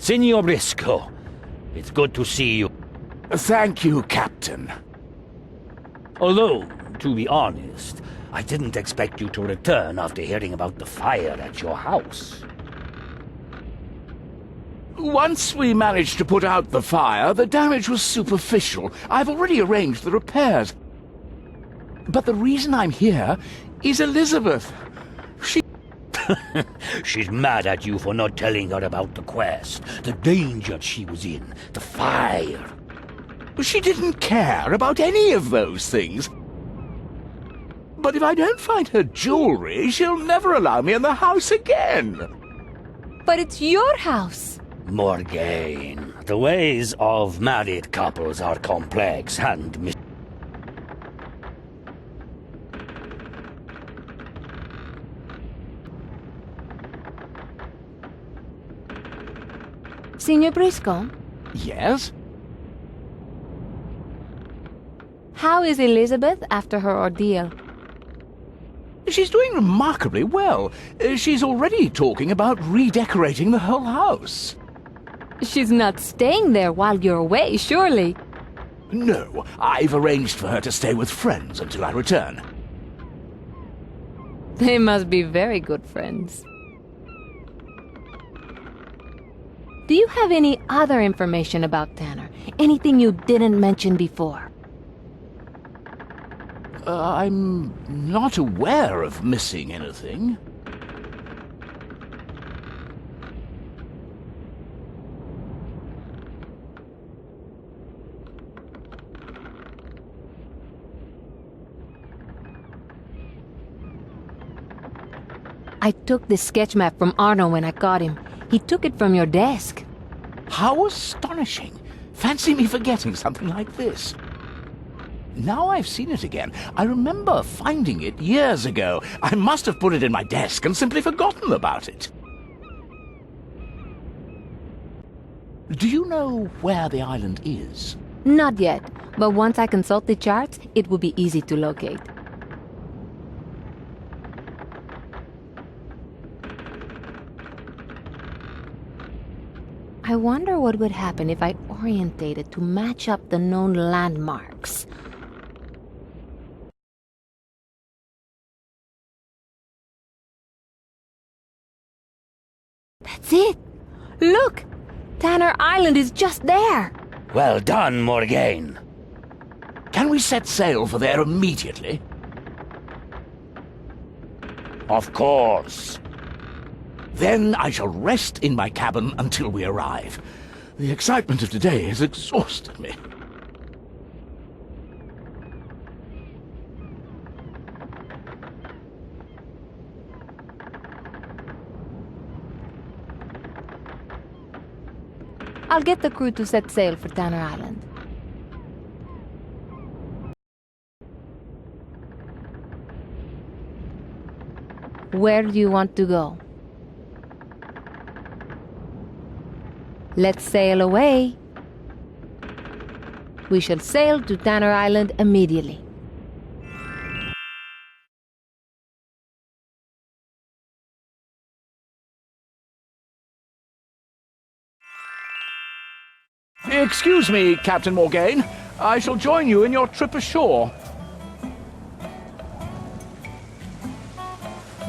Signor Briscoe, it's good to see you. Thank you, Captain. Although, to be honest, I didn't expect you to return after hearing about the fire at your house. Once we managed to put out the fire, the damage was superficial. I've already arranged the repairs. But the reason I'm here is Elizabeth. She's mad at you for not telling her about the quest, the danger she was in, the fire. She didn't care about any of those things. But if I don't find her jewelry, she'll never allow me in the house again. But it's your house. Morgane, the ways of married couples are complex and Signor Briscoe, Yes? how is Elizabeth after her ordeal? She's doing remarkably well. She's already talking about redecorating the whole house. She's not staying there while you're away, surely. No, I've arranged for her to stay with friends until I return. They must be very good friends. Do you have any other information about Tanner? Anything you didn't mention before? I'm not aware of missing anything. I took this sketch map from Arno when I caught him. He took it from your desk. How astonishing! Fancy me forgetting something like this. Now I've seen it again. I remember finding it years ago. I must have put it in my desk and simply forgotten about it. Do you know where the island is? Not yet, but once I consult the charts, it will be easy to locate. I wonder what would happen if I orientated to match up the known landmarks. That's it! Look! Tanner Island is just there! Well done, Morgane. Can we set sail for there immediately? Of course. Then I shall rest in my cabin until we arrive. The excitement of today has exhausted me. I'll get the crew to set sail for Tanner Island. Where do you want to go? Let's sail away. We shall sail to Tanner Island immediately. Excuse me, Captain Morgane. I shall join you in your trip ashore.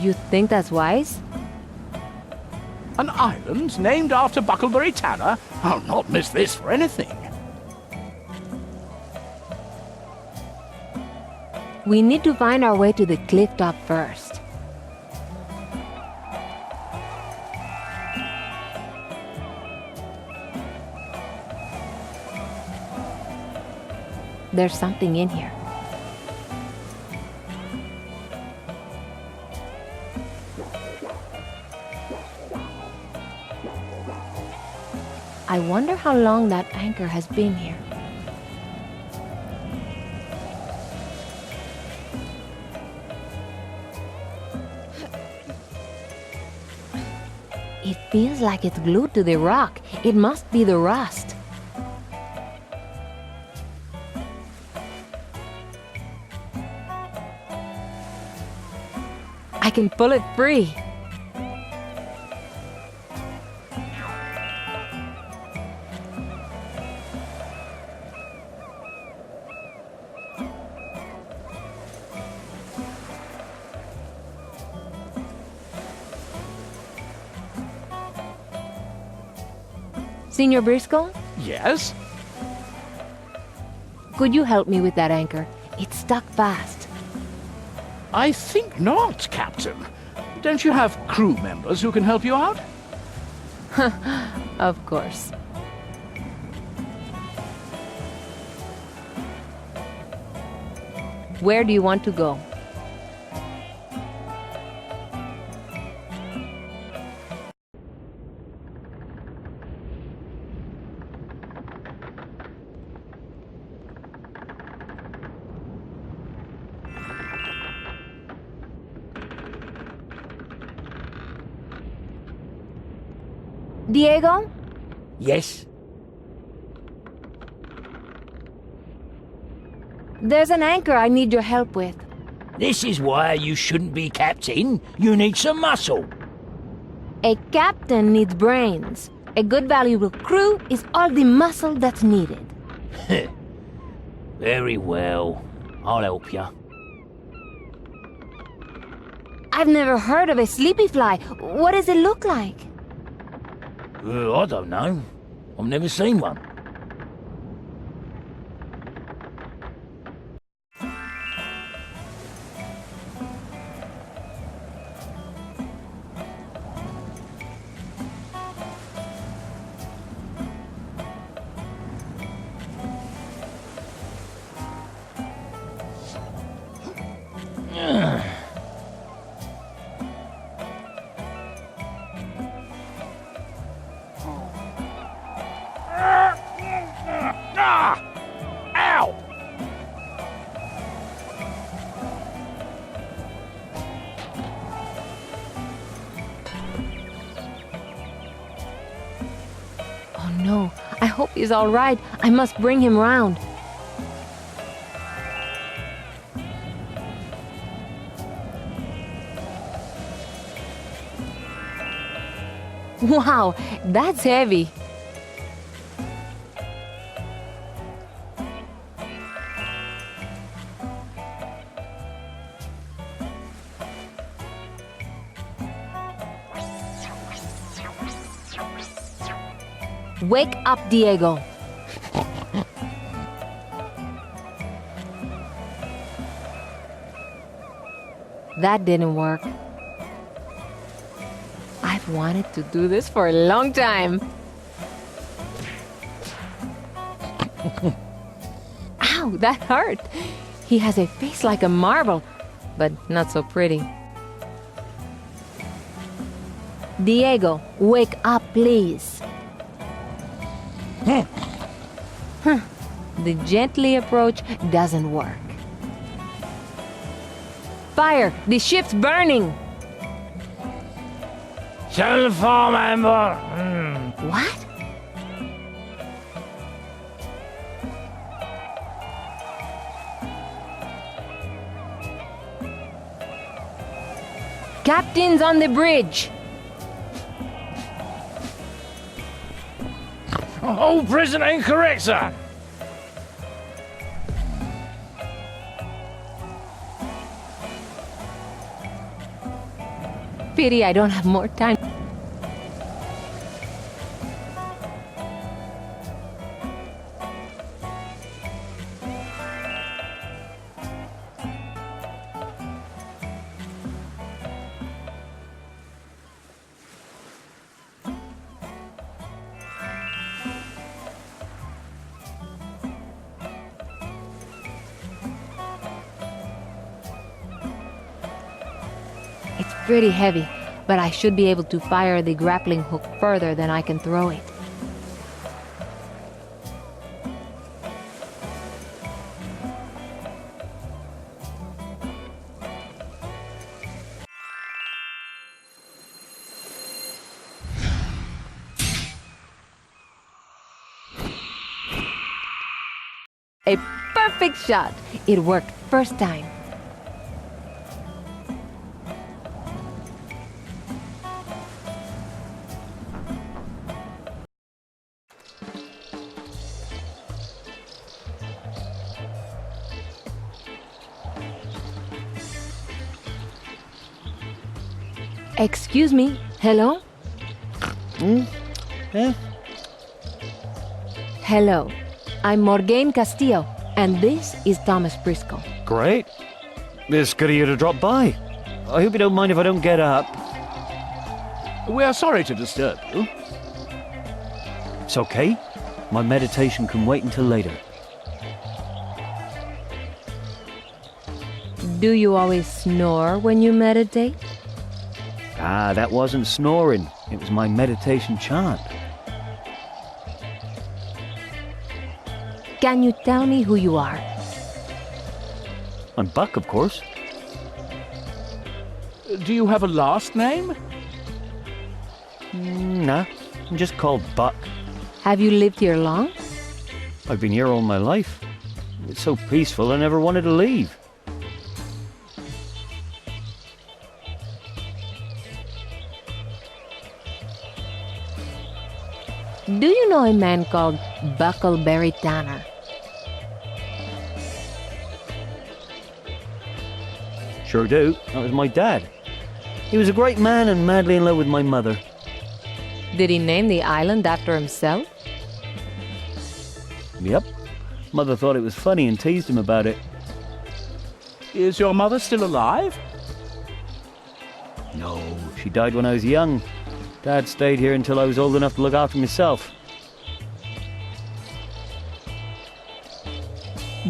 You think that's wise? An island named after Bucklebury Tanner? I'll not miss this for anything. We need to find our way to the cliff top first. There's something in here. I wonder how long that anchor has been here. It feels like it's glued to the rock. It must be the rust. I can pull it free. Senor Briscoe, Yes? could you help me with that anchor? It's stuck fast. I think not, Captain. Don't you have crew members who can help you out? Of course. Where do you want to go? Diego? Yes? There's an anchor I need your help with. This is why you shouldn't be captain. You need some muscle. A captain needs brains. A good, valuable crew is all the muscle that's needed. Very well. I'll help you. I've never heard of a sleepy fly. What does it look like? I don't know. I've never seen one. Ow! Oh no, I hope he's all right. I must bring him round. Wow, that's heavy. Wake up, Diego. That didn't work. I've wanted to do this for a long time. Ow, that hurt. He has a face like a marble, but not so pretty. Diego, wake up, please. The gently approach doesn't work. Fire! The ship's burning! Tell the farm member. What? Captain's on the bridge! Oh, prison ain't correct, sir. Pity I don't have more time. It's pretty heavy, but I should be able to fire the grappling hook further than I can throw it. A perfect shot! It worked first time. Excuse me. Hello? Hello, I'm Morgane Castillo, and this is Thomas Briscoe. Great. It's good of you to drop by. I hope you don't mind if I don't get up. We are sorry to disturb you. It's okay. My meditation can wait until later. Do you always snore when you meditate? Ah, that wasn't snoring. It was my meditation chant. Can you tell me who you are? I'm Buck, of course. Do you have a last name? Nah, I'm just called Buck. Have you lived here long? I've been here all my life. It's so peaceful I never wanted to leave. Do you know a man called Buckleberry Tanner? Sure do. That was my dad. He was a great man and madly in love with my mother. Did he name the island after himself? Yep. Mother thought it was funny and teased him about it. Is your mother still alive? No, she died when I was young. Dad stayed here until I was old enough to look after myself.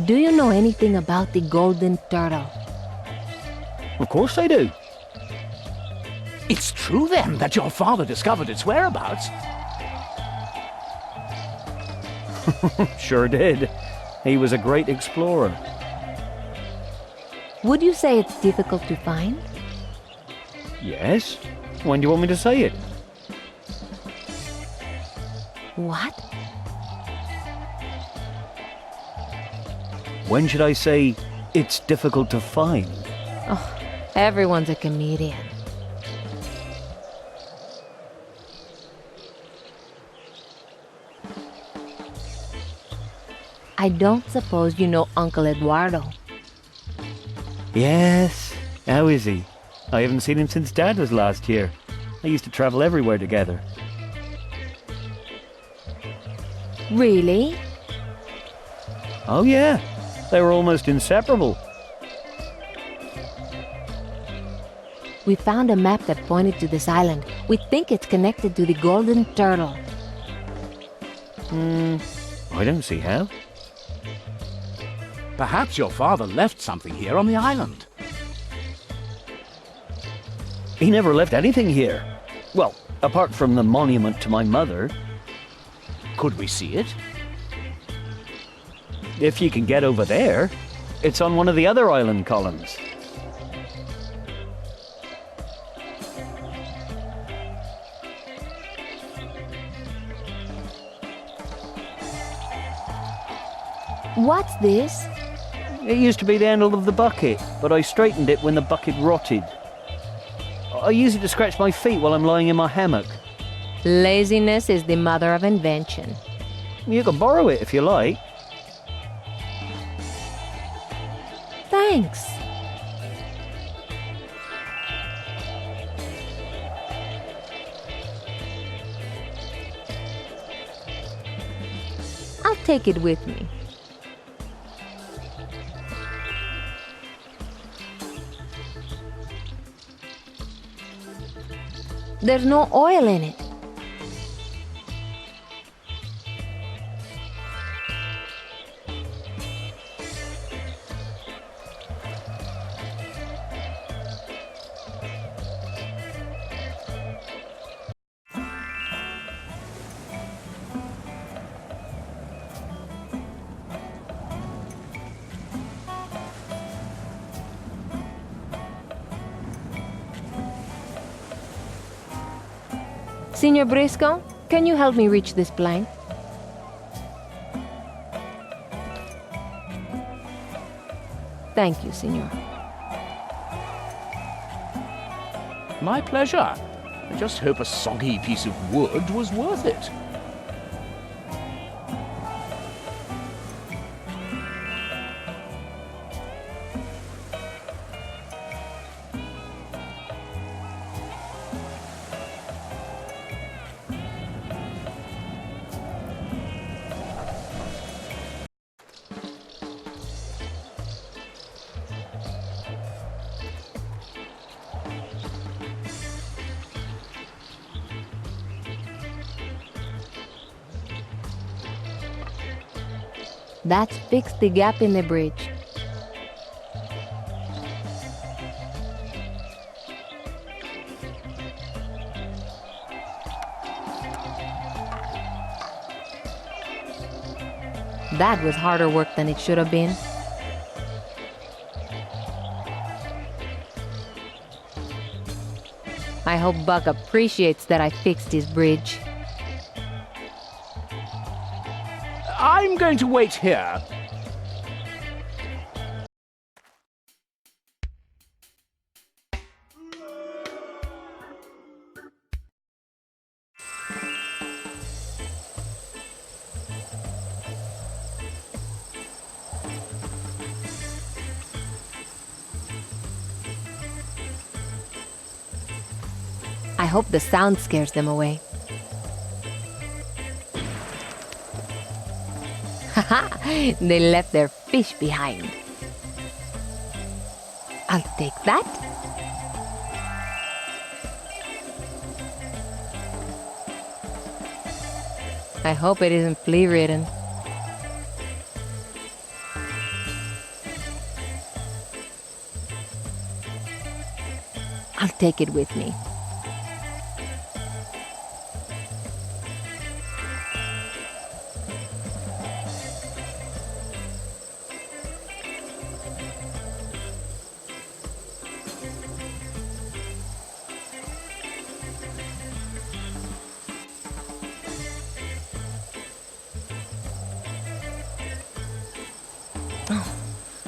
Do you know anything about the golden turtle? Of course I do. It's true then that your father discovered its whereabouts. Sure did. He was a great explorer. Would you say it's difficult to find? Yes? When do you want me to say it? What? When should I say it's difficult to find? Oh, everyone's a comedian. I don't suppose you know Uncle Eduardo. Yes. How is he? I haven't seen him since Dad was last here. They used to travel everywhere together. Really? Oh yeah. They were almost inseparable. We found a map that pointed to this island. We think it's connected to the golden turtle. I don't see how. Perhaps your father left something here on the island. He never left anything here. Well, apart from the monument to my mother. Could we see it? If you can get over there, it's on one of the other island columns. What's this? It used to be the handle of the bucket, but I straightened it when the bucket rotted. I use it to scratch my feet while I'm lying in my hammock. Laziness is the mother of invention. You can borrow it if you like. Thanks. I'll take it with me. There's no oil in it. Senor Briscoe, can you help me reach this plank? Thank you, senor. My pleasure. I just hope a soggy piece of wood was worth it. That's fixed the gap in the bridge. That was harder work than it should have been. I hope Buck appreciates that I fixed his bridge. I'm going to wait here. I hope the sound scares them away. Haha! They left their fish behind. I'll take that. I hope it isn't flea-ridden. I'll take it with me.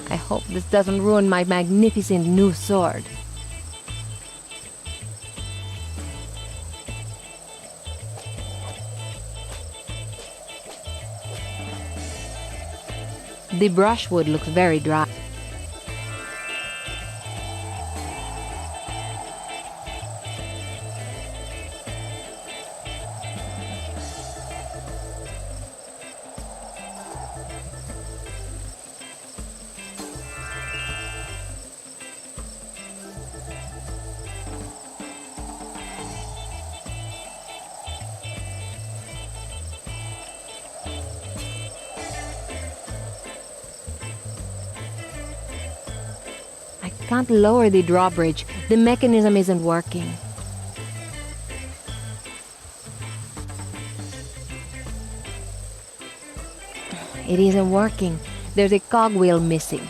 I hope this doesn't ruin my magnificent new sword. The brushwood looks very dry. I can't lower the drawbridge. The mechanism isn't working. It isn't working. There's a cogwheel missing.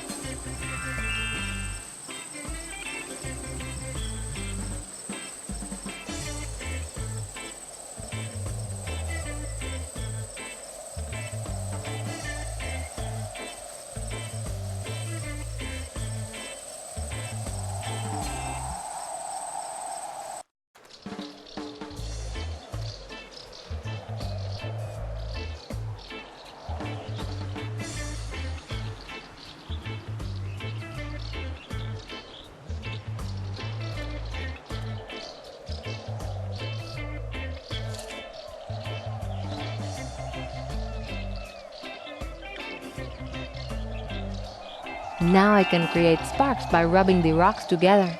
Now I can create sparks by rubbing the rocks together.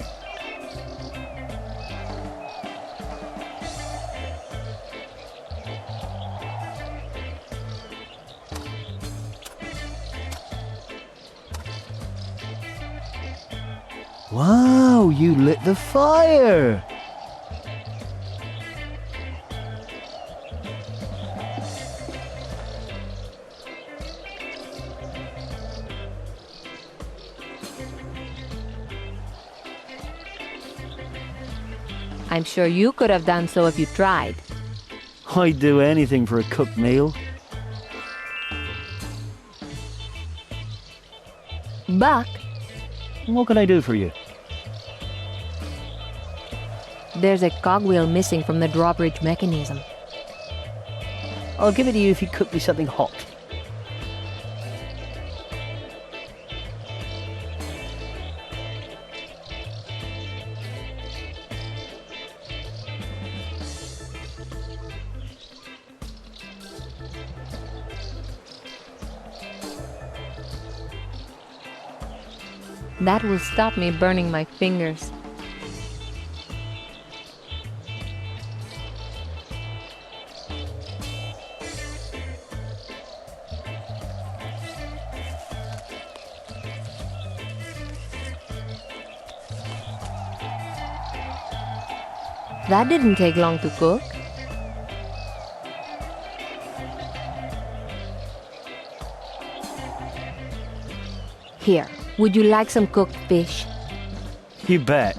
Wow, you lit the fire! I'm sure you could have done so if you tried. I'd do anything for a cooked meal. Buck, What can I do for you? there's a cogwheel missing from the drawbridge mechanism. I'll give it to you if you cook me something hot. That will stop me burning my fingers. That didn't take long to cook. Here, would you like some cooked fish? You bet.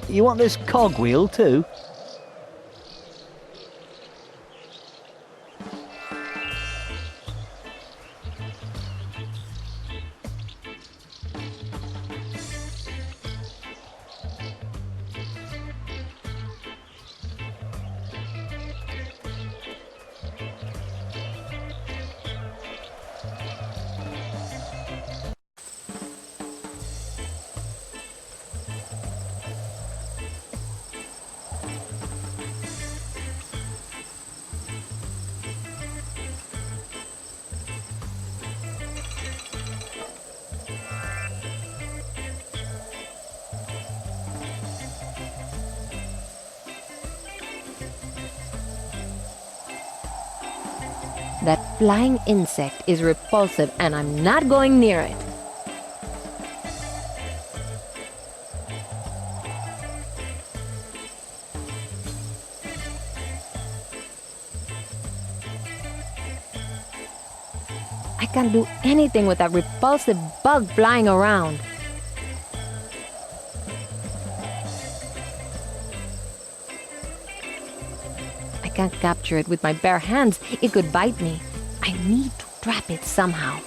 You want this cogwheel too? That flying insect is repulsive and I'm not going near it. I can't do anything with that repulsive bug flying around. I can't capture it with my bare hands. It could bite me. I need to trap it somehow.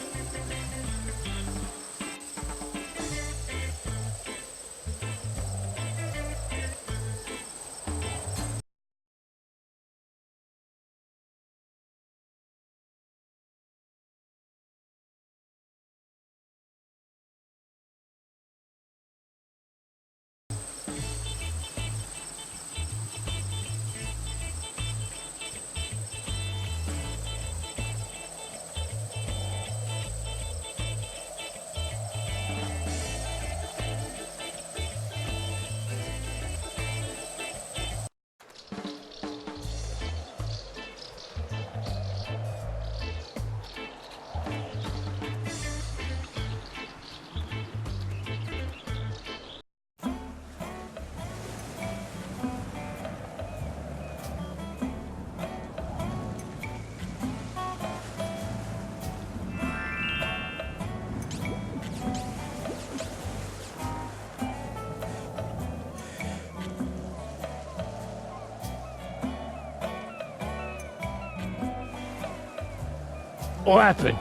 What happened?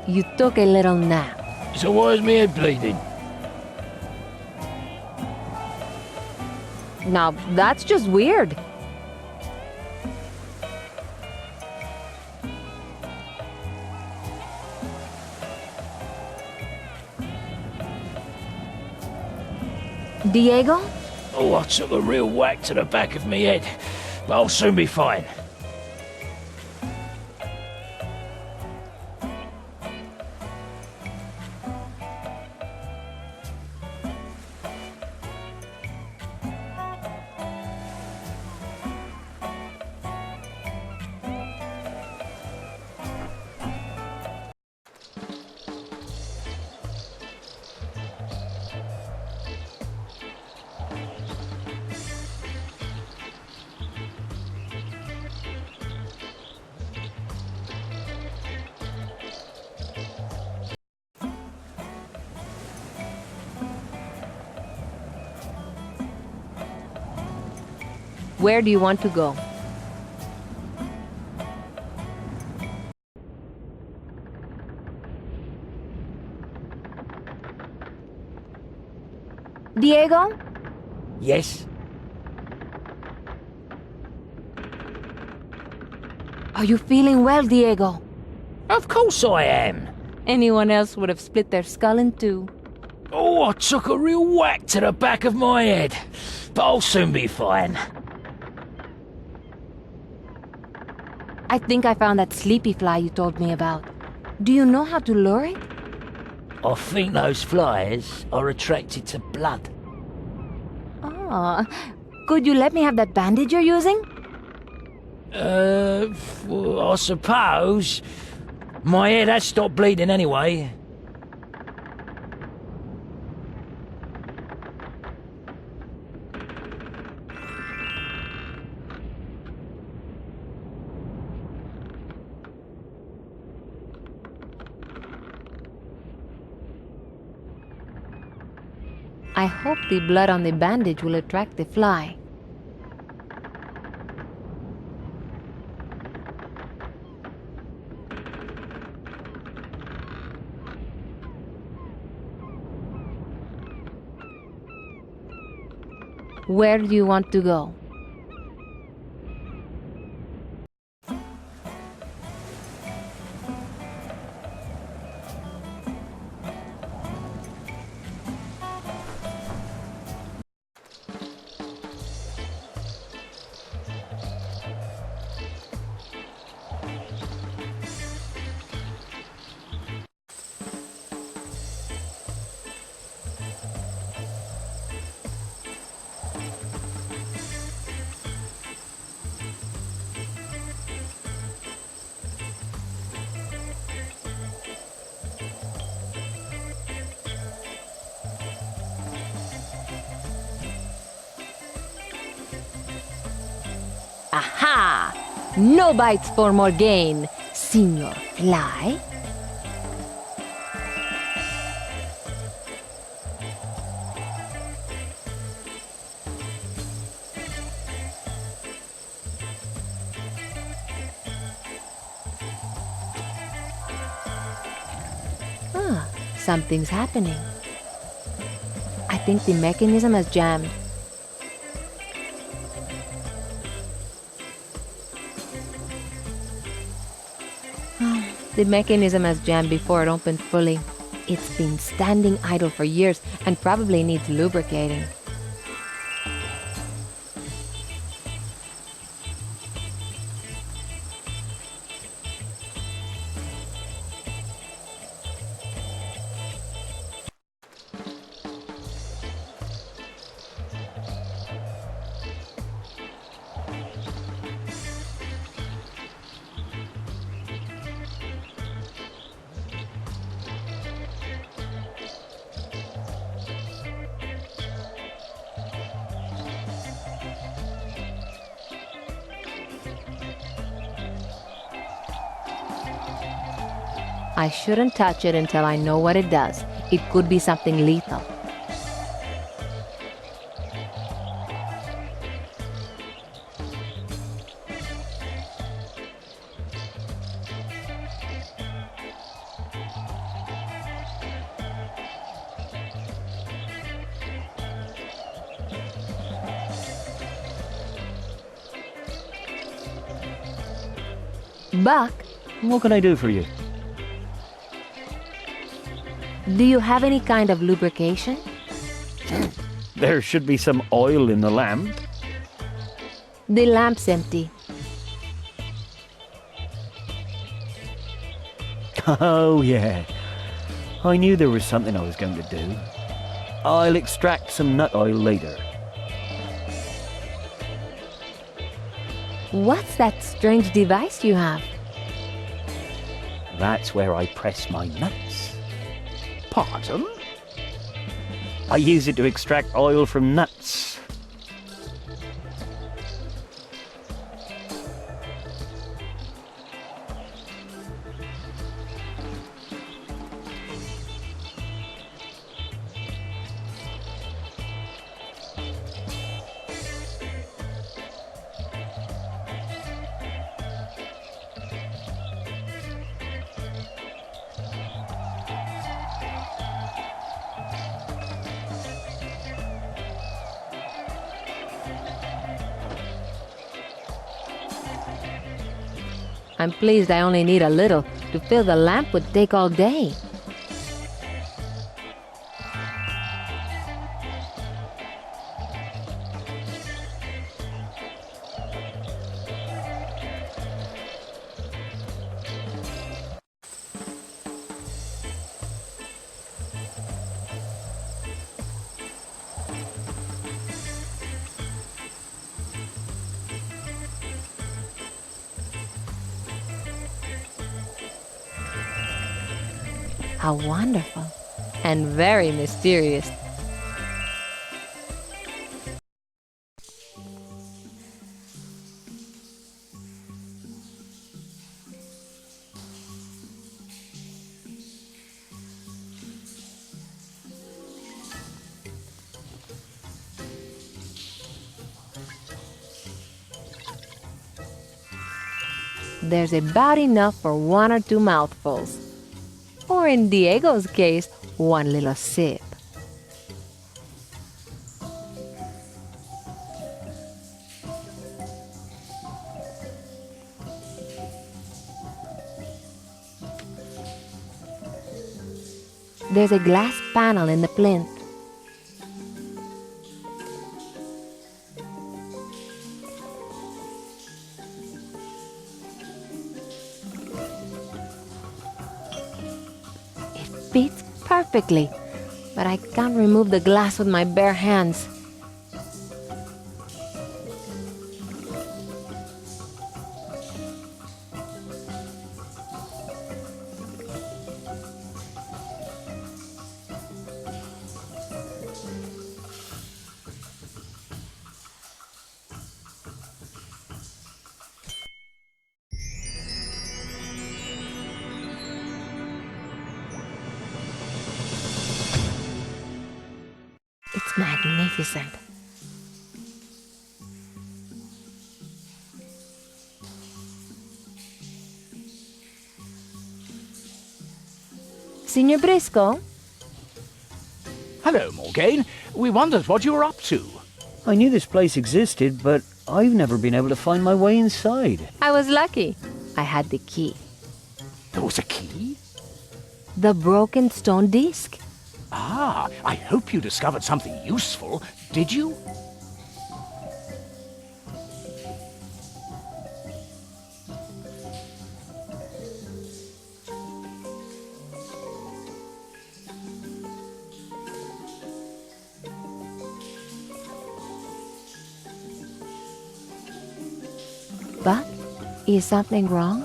You took a little nap. So why is my head bleeding? Now, that's just weird. Diego? Oh, I took a real whack to the back of my head, but I'll soon be fine. Where do you want to go? Diego? Yes? Are you feeling well, Diego? Of course I am. Anyone else would have split their skull in two. Oh, I took a real whack to the back of my head, but I'll soon be fine. I think I found that sleepy fly you told me about. Do you know how to lure it? I think those flies are attracted to blood. Ah, Could you let me have that bandage you're using? Well, I suppose. My head has stopped bleeding anyway. I hope the blood on the bandage will attract the fly. Where do you want to go? Aha! No bites for Morgane, Signor Fly. Something's happening. I think the mechanism has jammed. The mechanism has jammed before it opened fully. It's been standing idle for years and probably needs lubricating. I shouldn't touch it until I know what it does. It could be something lethal. Buck, What can I do for you? do you have any kind of lubrication? There should be some oil in the lamp. The lamp's empty. Oh, yeah. I knew there was something I was going to do. I'll extract some nut oil later. What's that strange device you have? That's where I press my nuts. Pardon? I use it to extract oil from nuts. I'm pleased I only need a little. To fill the lamp would take all day. How wonderful. And very mysterious. There's about enough for 1 or 2 mouthfuls. Or in Diego's case, 1 little sip. There's a glass panel in the plinth. Fits perfectly, but I can't remove the glass with my bare hands. It's magnificent. Signor Briscoe? Hello, Morgane. We wondered what you were up to. I knew this place existed, but I've never been able to find my way inside. I was lucky. I had the key. There was a key? The broken stone disc. Ah, I hope you discovered something useful. Did you? Buck, is something wrong?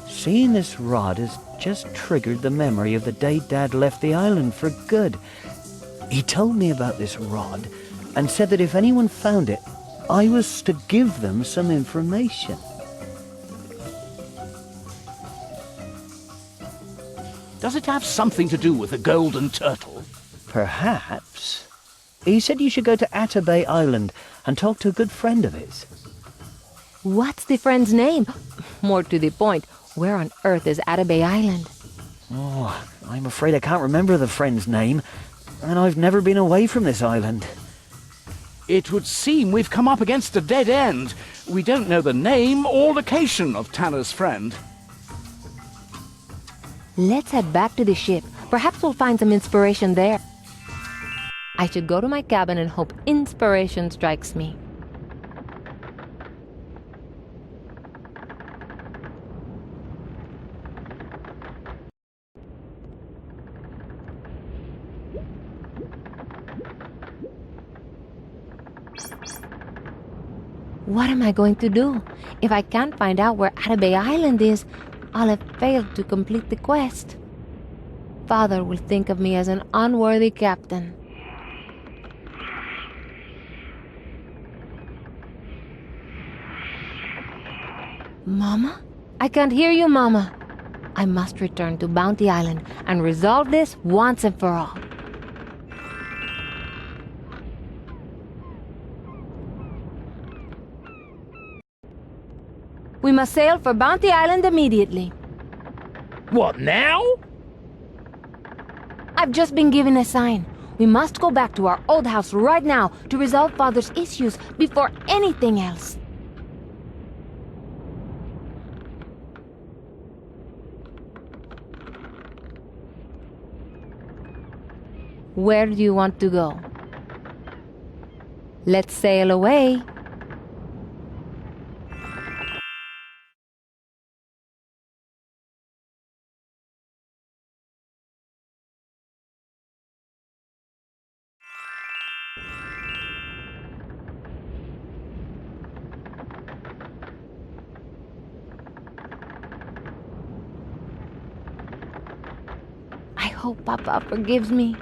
Seeing this rod has just triggered the memory of the day Dad left the island for good. He told me about this rod and said that if anyone found it, I was to give them some information. Does it have something to do with the golden turtle? Perhaps. He said you should go to Atabay Island and talk to a good friend of his. What's the friend's name? More to the point, where on earth is Atabay Island? Oh, I'm afraid I can't remember the friend's name, and I've never been away from this island. It would seem we've come up against a dead end. We don't know the name or location of Tanner's friend. Let's head back to the ship. Perhaps we'll find some inspiration there. I should go to my cabin and hope inspiration strikes me. What am I going to do? If I can't find out where Atabay Island is, I'll have failed to complete the quest. Father will think of me as an unworthy captain. Mama? I can't hear you, Mama. I must return to Bounty Island and resolve this once and for all. We must sail for Bounty Island immediately. What, now? I've just been given a sign. We must go back to our old house right now to resolve Father's issues before anything else. Where do you want to go? Let's sail away. hope Papa forgives me.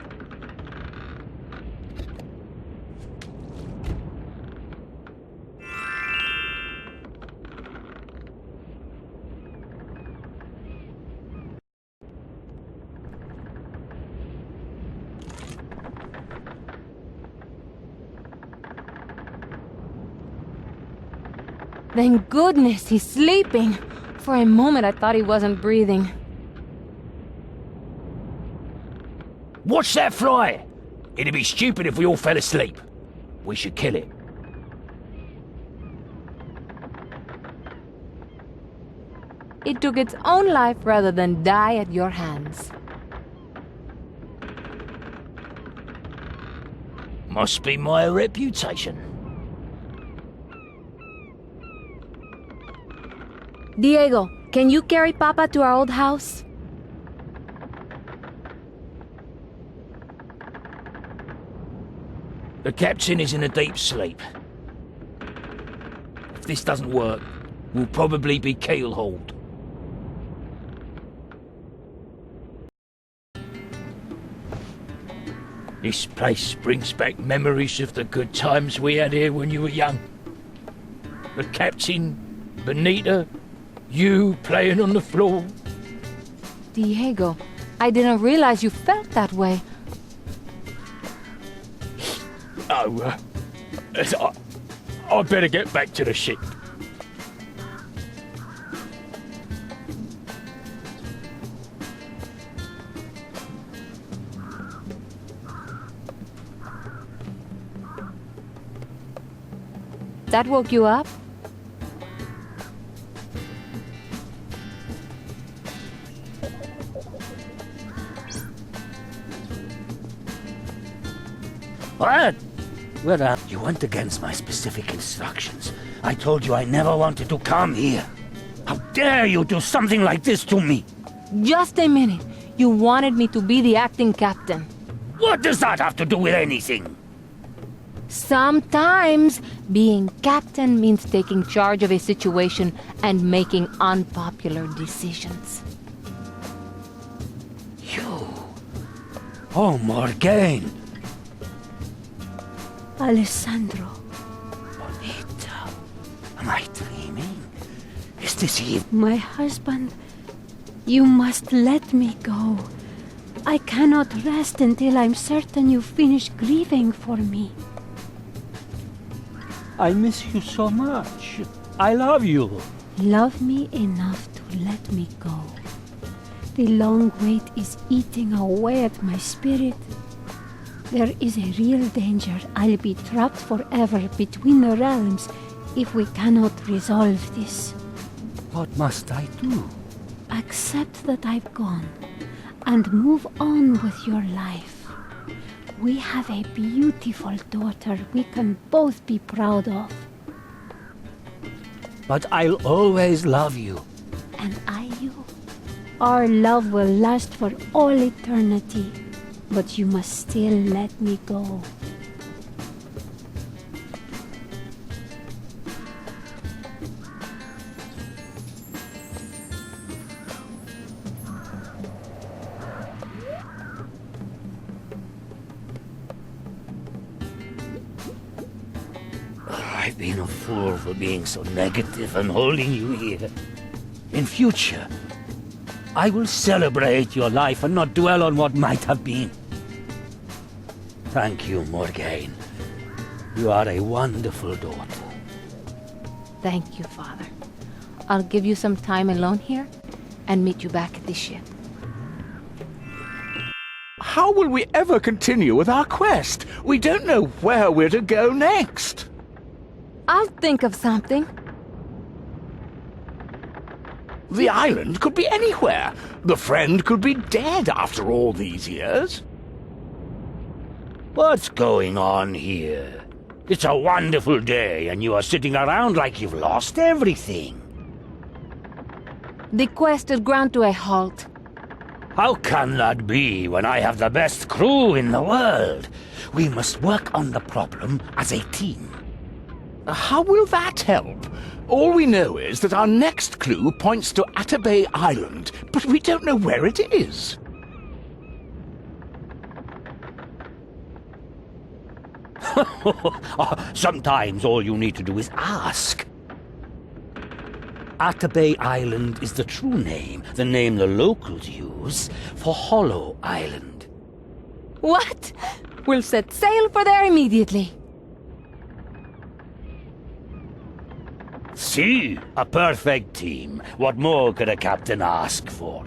Thank goodness he's sleeping. For a moment I thought he wasn't breathing. Watch that fly! It'd be stupid if we all fell asleep. We should kill it. It took its own life rather than die at your hands. Must be my reputation. Diego, can you carry Papa to our old house? The captain is in a deep sleep. If this doesn't work, we'll probably be keel-hauled. This place brings back memories of the good times we had here when you were young. The captain, Benita, you playing on the floor. Diego, I didn't realize you felt that way. Oh, I better get back to the ship. That woke you up? What? Well, you went against my specific instructions. I told you I never wanted to come here. How dare you do something like this to me? Just a minute. You wanted me to be the acting captain. What does that have to do with anything? Sometimes being captain means taking charge of a situation and making unpopular decisions. You? Oh, Morgane. Alessandro. Bonita. Am I dreaming? Is this even? My husband, you must let me go. I cannot rest until I'm certain you finish grieving for me. I miss you so much. I love you. Love me enough to let me go. The long wait is eating away at my spirit. There is a real danger I'll be trapped forever between the realms if we cannot resolve this. What must I do? Accept that I've gone and move on with your life. We have a beautiful daughter we can both be proud of. But I'll always love you. And I you. Our love will last for all eternity, but you must still let me go. I've been a fool for being so negative and holding you here. In future, I will celebrate your life and not dwell on what might have been. Thank you, Morgane. You are a wonderful daughter. Thank you, Father. I'll give you some time alone here and meet you back at the ship. How will we ever continue with our quest? We don't know where we're to go next. I'll think of something. The island could be anywhere. The friend could be dead after all these years. What's going on here? It's a wonderful day and you are sitting around like you've lost everything. The quest has ground to a halt. How can that be when I have the best crew in the world? We must work on the problem as a team. How will that help? All we know is that our next clue points to Atabey Island, but we don't know where it is. Sometimes all you need to do is ask. Atabey Island is the true name, the name the locals use for Hollow Island. What? We'll set sail for there immediately. See, a perfect team. What more could a captain ask for?